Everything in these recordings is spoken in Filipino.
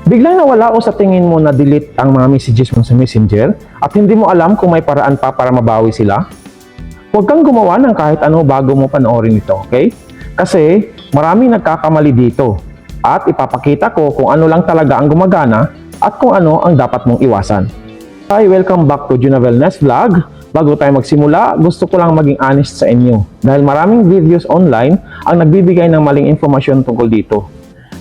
Biglang nawala o sa tingin mo na delete ang mga messages mo sa Messenger at hindi mo alam kung may paraan pa para mabawi sila? Huwag kang gumawa ng kahit ano bago mo panoorin ito, okay? Kasi maraming nagkakamali dito at ipapakita ko kung ano lang talaga ang gumagana at kung ano ang dapat mong iwasan. Hi, welcome back to Juna Wellness Vlog. Bago tayo magsimula, gusto ko lang maging honest sa inyo dahil maraming videos online ang nagbibigay ng maling informasyon tungkol dito.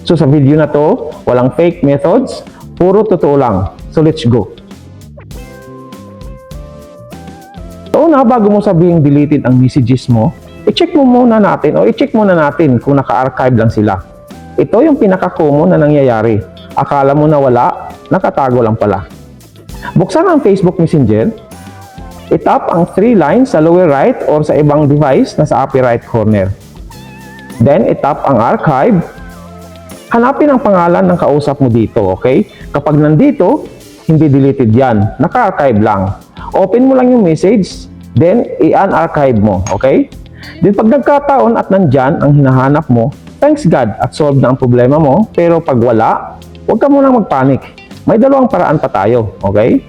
So sa video na to, walang fake methods, puro totoo lang. So let's go. So bago mo sabihing deleted ang messages mo, i-check muna natin kung naka-archive lang sila. Ito yung pinaka-common na nangyayari. Akala mo na wala, nakatago lang pala. Buksan ang Facebook Messenger, i-tap ang 3 lines sa lower right or sa ibang device na sa upper right corner. Then i-tap ang archive. Hanapin ang pangalan ng kausap mo dito, okay? Kapag nandito, hindi deleted yan. Naka-archive lang. Open mo lang yung message, then i-unarchive mo, okay? Then pag nagkataon at nandyan ang hinahanap mo, thanks God at solve na ang problema mo. Pero pag wala, huwag ka munang magpanik. May dalawang paraan pa tayo, okay?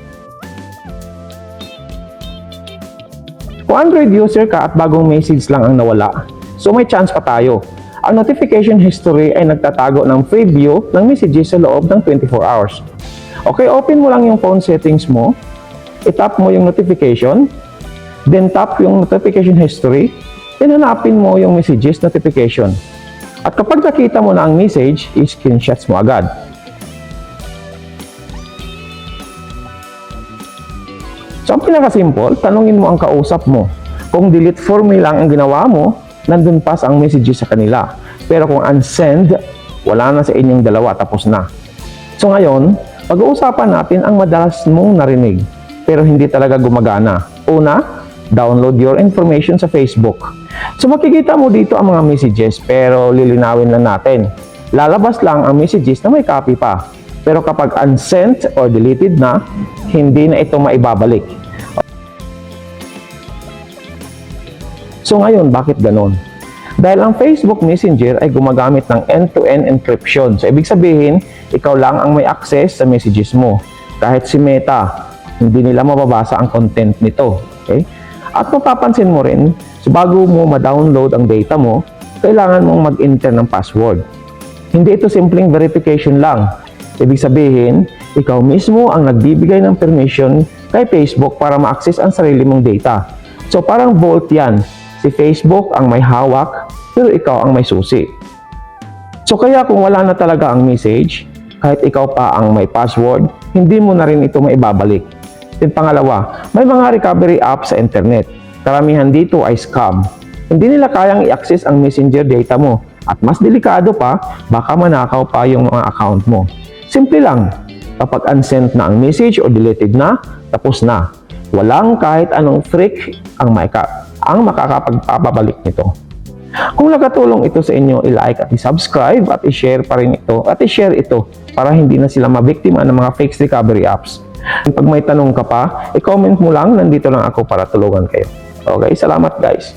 Kung Android user ka at bagong message lang ang nawala, so may chance pa tayo. Ang notification history ay nagtatago ng preview ng messages sa loob ng 24 hours. Okay, open mo lang yung phone settings mo, i-tap mo yung notification, then tap yung notification history, then hanapin mo yung messages notification. At kapag nakita mo na ang message, i-screenshots mo agad. So ang pinaka-simple, tanungin mo ang kausap mo. Kung delete for me lang ang ginawa mo, nandun pa ang messages sa kanila. Pero kung unsend, wala na sa inyong dalawa, tapos na. So ngayon, pag-uusapan natin ang madalas mong narinig, pero hindi talaga gumagana. Una, download your information sa Facebook. So makikita mo dito ang mga messages, pero lilinawin lang natin. Lalabas lang ang messages na may copy pa. Pero kapag unsent or deleted na, hindi na ito maibabalik. So ngayon, bakit ganon? Dahil ang Facebook Messenger ay gumagamit ng end-to-end encryption. So ibig sabihin, ikaw lang ang may access sa messages mo. Kahit si Meta, hindi nila mababasa ang content nito. Okay? At mapapansin mo rin, so bago mo ma-download ang data mo, kailangan mong mag-enter ng password. Hindi ito simpleng verification lang. Ibig sabihin, ikaw mismo ang nagbibigay ng permission kay Facebook para ma-access ang sarili mong data. So parang vault yan. Si Facebook ang may hawak, pero ikaw ang may susi. So kaya kung wala na talaga ang message, kahit ikaw pa ang may password, hindi mo na rin ito maibabalik. Then pangalawa, may mga recovery apps sa internet. Karamihan dito ay scam. Hindi nila kayang i-access ang messenger data mo. At mas delikado pa, baka manakaw pa yung mga account mo. Simple lang, kapag unsent na ang message o deleted na, tapos na. Walang kahit anong trick ang makakapagpapabalik nito. Kung nakatulong ito sa inyo, i-like at i-subscribe at i-share pa rin ito at i-share ito para hindi na sila mabiktima ng mga fake recovery apps. Pag may tanong ka pa, i-comment mo lang, nandito lang ako para tulungan kayo. Okay, salamat guys.